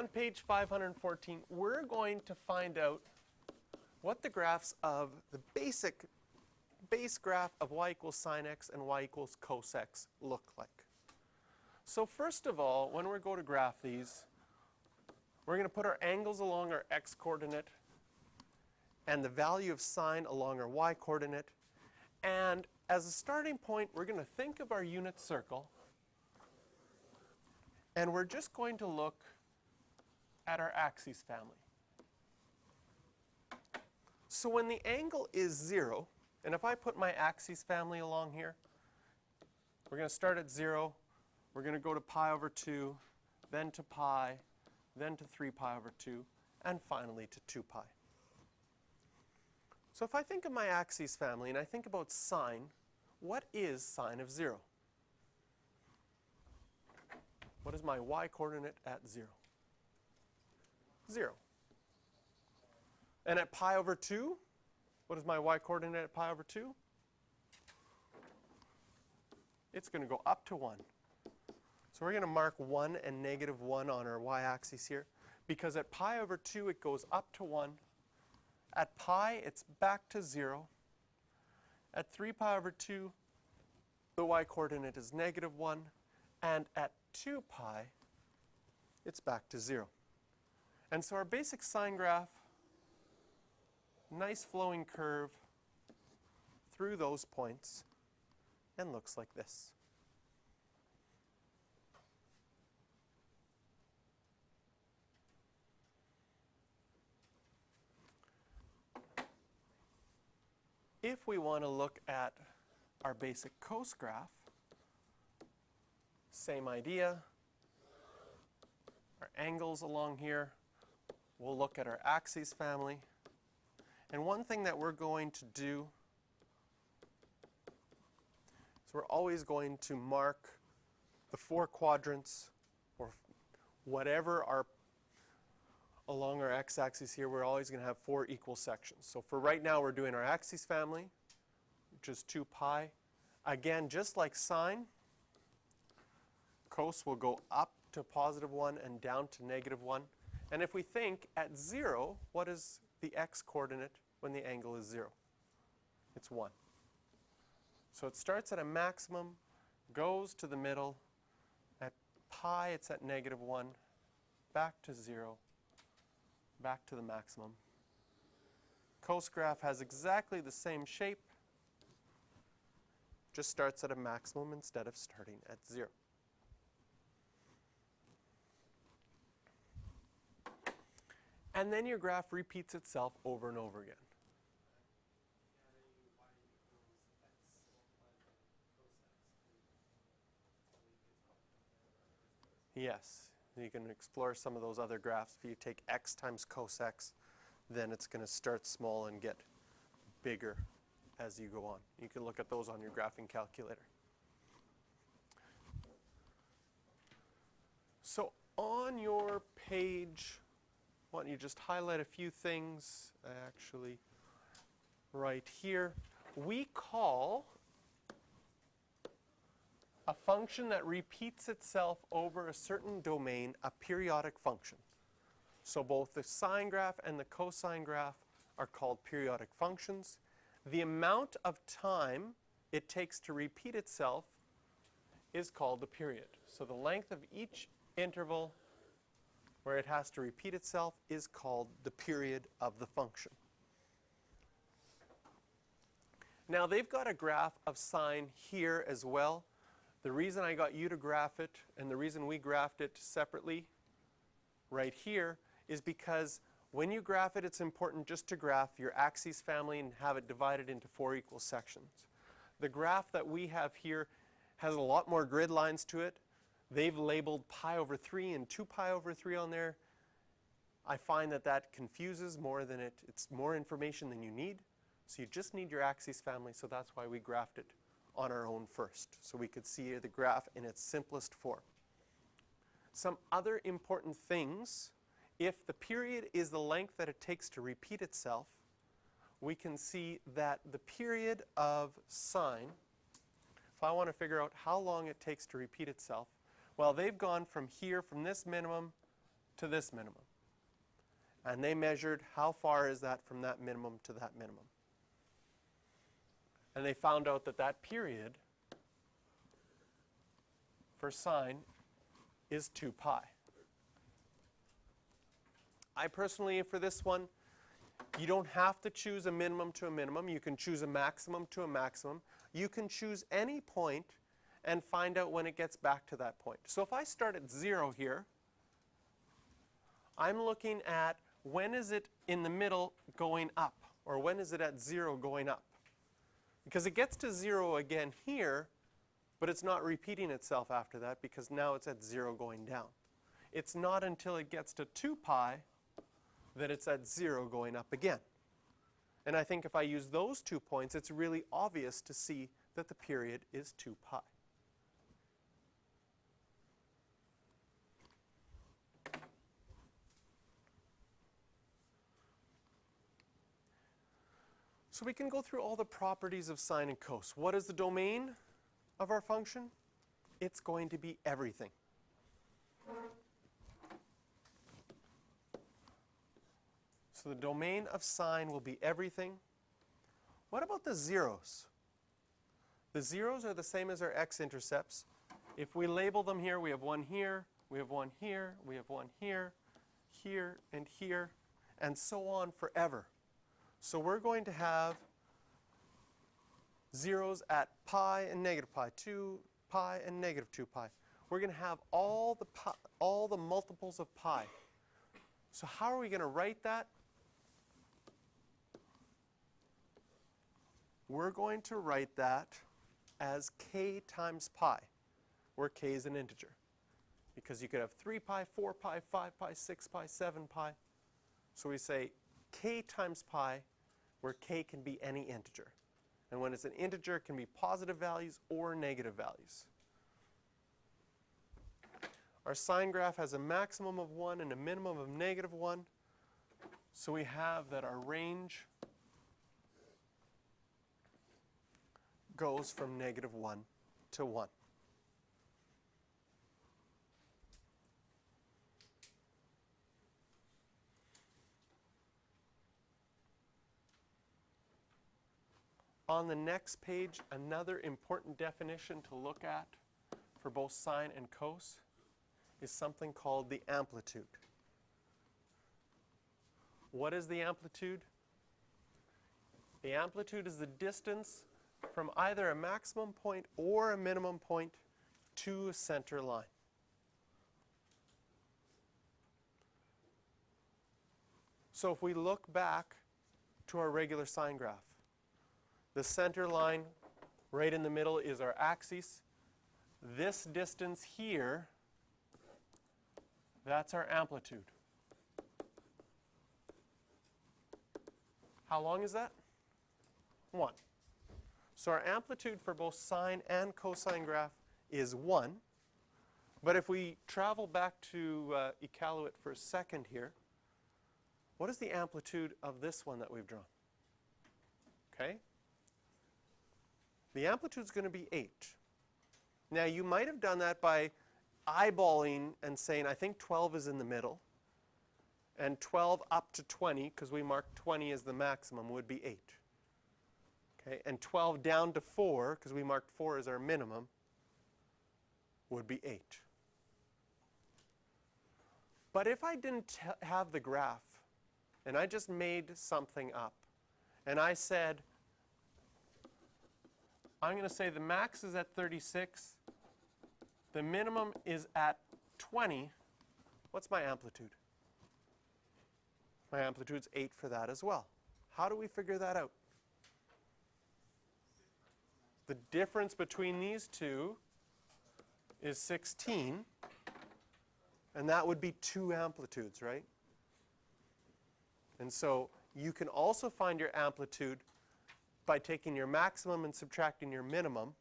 On page 514, we're going to find out what the graphs of the base graph of y equals sine x and y equals cos x look like. So first of all, when we go to graph these, we're going to put our angles along our x coordinate and the value of sine along our y coordinate. And as a starting point, we're going to think of our unit circle. And we're just going to look at our axes family. So when the angle is 0, and if I put my axes family along here, we're going to start at 0. We're going to go to pi over 2, then to pi, then to 3 pi over 2, and finally to 2 pi. So if I think of my axes family and I think about sine, what is sine of 0? What is my y coordinate at 0? 0. And at pi over 2, what is my y coordinate at pi over 2? It's going to go up to 1. So we're going to mark 1 and negative 1 on our y-axis here, because at pi over 2 it goes up to 1. At pi it's back to 0. At 3 pi over 2 the y-coordinate is negative 1. And at 2 pi it's back to 0. And so our basic sine graph, nice flowing curve through those points, and looks like this. If we want to look at our basic cos graph, same idea. Our angles along here. We'll look at our axes family. And one thing that we're going to do is we're always going to mark the 4 quadrants, or whatever are along our x-axis here. We're always going to have 4 equal sections. So for right now, we're doing our axes family, which is 2 pi. Again, just like sine, cos will go up to positive 1 and down to negative 1. And if we think at 0, what is the x coordinate when the angle is 0? It's 1. So it starts at a maximum, goes to the middle. At pi, it's at negative 1, back to 0, back to the maximum. Cos graph has exactly the same shape, just starts at a maximum instead of starting at 0. And then your graph repeats itself over and over again. Yes, you can explore some of those other graphs. If you take x times cos x, then it's going to start small and get bigger as you go on. You can look at those on your graphing calculator. So on your page, why don't you just highlight a few things actually right here. We call a function that repeats itself over a certain domain a periodic function. So both the sine graph and the cosine graph are called periodic functions. The amount of time it takes to repeat itself is called the period. So the length of each interval where it has to repeat itself is called the period of the function. Now they've got a graph of sine here as well. The reason I got you to graph it, and the reason we graphed it separately right here, is because when you graph it, it's important just to graph your axes family and have it divided into 4 equal sections. The graph that we have here has a lot more grid lines to it. They've labeled pi over 3 and 2 pi over 3 on there. I find that that confuses more than it's more information than you need. So you just need your axes family, so that's why we graphed it on our own first, so we could see the graph in its simplest form. Some other important things: if the period is the length that it takes to repeat itself, we can see that the period of sine, if I want to figure out how long it takes to repeat itself, well, they've gone from here, from this minimum to this minimum. And they measured how far is that from that minimum to that minimum. And they found out that that period for sine is 2 pi. I personally, for this one, you don't have to choose a minimum to a minimum. You can choose a maximum to a maximum. You can choose any point and find out when it gets back to that point. So if I start at 0 here, I'm looking at when is it in the middle going up, or when is it at 0 going up? Because it gets to 0 again here, but it's not repeating itself after that because now it's at 0 going down. It's not until it gets to 2 pi that it's at 0 going up again. And I think if I use those 2 points, it's really obvious to see that the period is 2 pi. So we can go through all the properties of sine and cos. What is the domain of our function? It's going to be everything. So the domain of sine will be everything. What about the zeros? The zeros are the same as our x-intercepts. If we label them here, we have one here, we have one here, we have one here, here, and so on forever. So we're going to have zeros at pi and negative pi, 2 pi and negative 2 pi. We're going to have all the multiples of pi. So how are we going to write that? We're going to write that as k times pi, where k is an integer. Because you could have 3 pi, 4 pi, 5 pi, 6 pi, 7 pi. So we say k times pi, where k can be any integer. And when it's an integer, it can be positive values or negative values. Our sine graph has a maximum of 1 and a minimum of negative 1. So we have that our range goes from negative 1 to 1. On the next page, another important definition to look at for both sine and cos is something called the amplitude. What is the amplitude? The amplitude is the distance from either a maximum point or a minimum point to a center line. So if we look back to our regular sine graph, the center line right in the middle is our axis. This distance here, that's our amplitude. How long is that? 1. So our amplitude for both sine and cosine graph is 1. But if we travel back to Iqaluit for a second here, what is the amplitude of this one that we've drawn? Okay? The amplitude is going to be 8. Now you might have done that by eyeballing and saying, I think 12 is in the middle, and 12 up to 20, because we marked 20 as the maximum, would be 8. Okay? And 12 down to 4, because we marked 4 as our minimum, would be 8. But if I didn't have the graph, and I just made something up, and I said, I'm going to say the max is at 36, the minimum is at 20, what's my amplitude? My amplitude's 8 for that as well. How do we figure that out? The difference between these two is 16, and that would be 2 amplitudes, right? And so you can also find your amplitude by taking your maximum and subtracting your minimum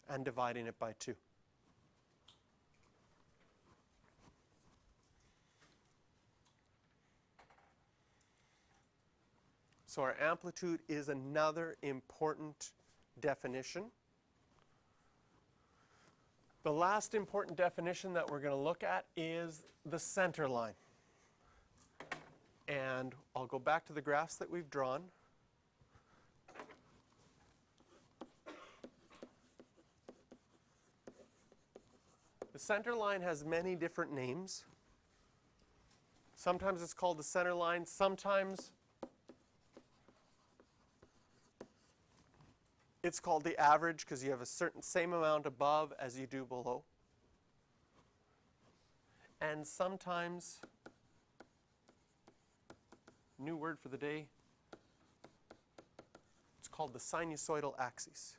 and dividing it by 2. So our amplitude is another important definition. The last important definition that we're going to look at is the center line. And I'll go back to the graphs that we've drawn. The center line has many different names. Sometimes it's called the center line. Sometimes it's called the average because you have a certain same amount above as you do below. And sometimes, new word for the day, it's called the sinusoidal axis.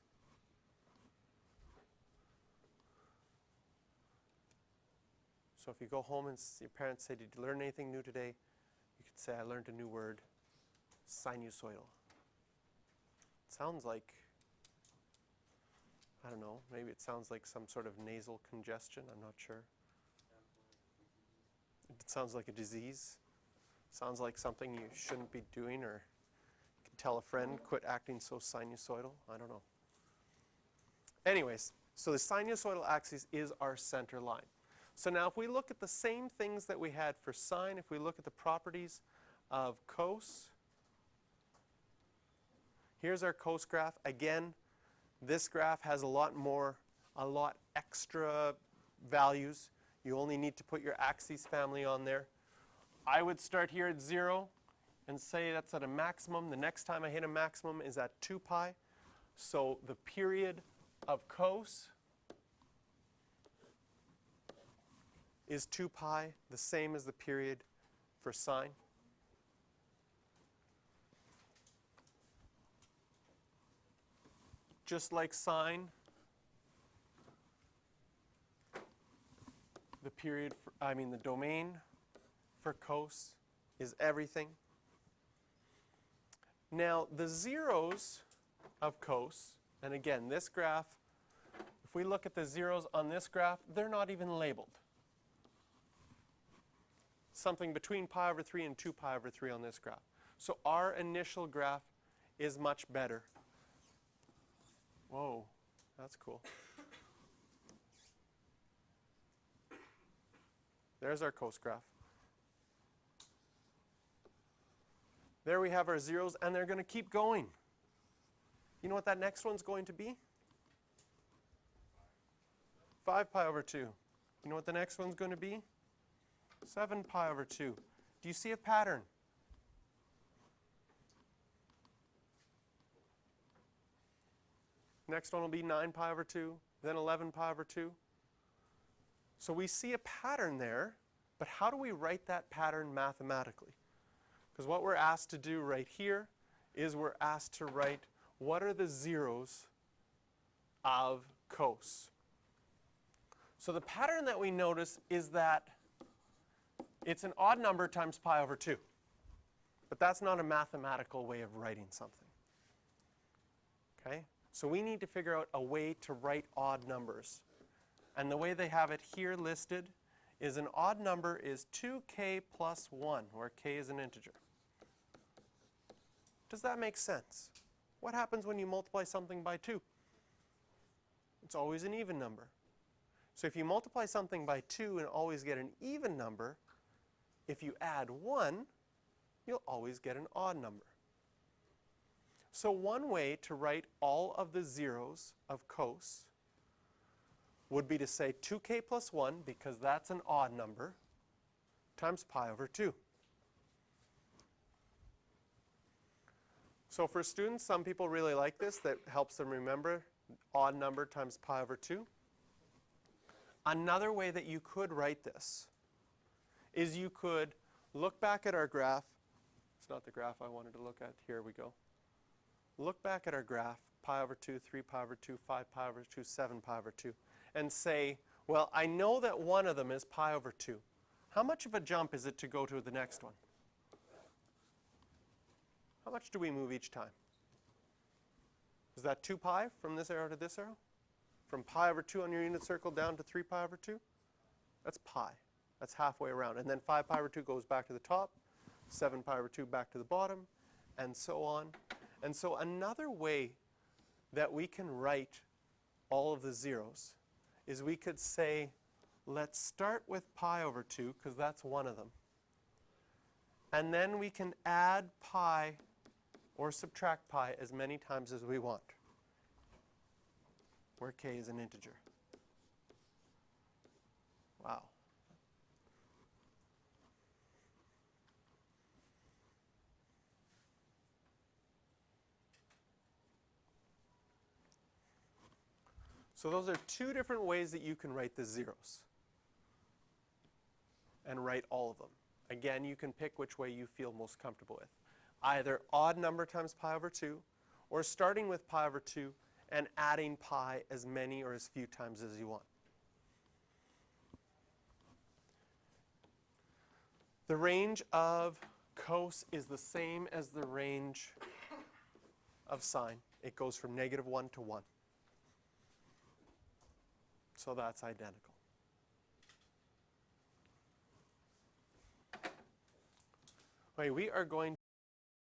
So if you go home and your parents say, did you learn anything new today? You could say, I learned a new word, sinusoidal. It sounds like, I don't know, maybe it sounds like some sort of nasal congestion, I'm not sure. It sounds like a disease. It sounds like something you shouldn't be doing, or you can tell a friend, quit acting so sinusoidal. I don't know. Anyways, so the sinusoidal axis is our center line. So now if we look at the same things that we had for sine, if we look at the properties of cos, here's our cos graph. Again, this graph has a lot extra values. You only need to put your axes family on there. I would start here at 0 and say that's at a maximum. The next time I hit a maximum is at 2 pi. So the period of cos is 2 pi, the same as the period for sine. Just like sine, the domain for cos is everything. Now the zeros of cos, and again this graph, if we look at the zeros on this graph, they're not even labeled. Something between pi over 3 and 2 pi over 3 on this graph. So our initial graph is much better. Whoa, that's cool. There's our cos graph. There we have our zeros, and they're going to keep going. You know what that next one's going to be? 5 pi over 2. You know what the next one's going to be? 7 pi over 2. Do you see a pattern? Next one will be 9 pi over 2, then 11 pi over 2. So we see a pattern there, but how do we write that pattern mathematically? Because what we're asked to do right here is we're asked to write what are the zeros of cos. So the pattern that we notice is that it's an odd number times pi over 2. But that's not a mathematical way of writing something. Okay? So we need to figure out a way to write odd numbers. And the way they have it here listed is an odd number is 2k plus 1, where k is an integer. Does that make sense? What happens when you multiply something by 2? It's always an even number. So if you multiply something by 2 and always get an even number, if you add 1, you'll always get an odd number. So one way to write all of the zeros of cos would be to say 2k plus 1, because that's an odd number, times pi over 2. So for students, some people really like this. That helps them remember odd number times pi over 2. Another way that you could write this is you could look back at our graph. It's not the graph I wanted to look at. Here we go. Look back at our graph, pi over 2, 3 pi over 2, 5 pi over 2, 7 pi over 2, and say, well, I know that one of them is pi over 2. How much of a jump is it to go to the next one? How much do we move each time? Is that 2 pi from this arrow to this arrow? From pi over 2 on your unit circle down to 3 pi over 2? That's pi. That's halfway around. And then 5 pi over 2 goes back to the top, 7 pi over 2 back to the bottom, and so on. And so another way that we can write all of the zeros is we could say, let's start with pi over 2, because that's one of them. And then we can add pi or subtract pi as many times as we want, where k is an integer. Wow. So those are two different ways that you can write the zeros and write all of them. Again, you can pick which way you feel most comfortable with. Either odd number times pi over 2, or starting with pi over 2 and adding pi as many or as few times as you want. The range of cos is the same as the range of sine. It goes from -1 to 1. So that's identical. Okay, we are going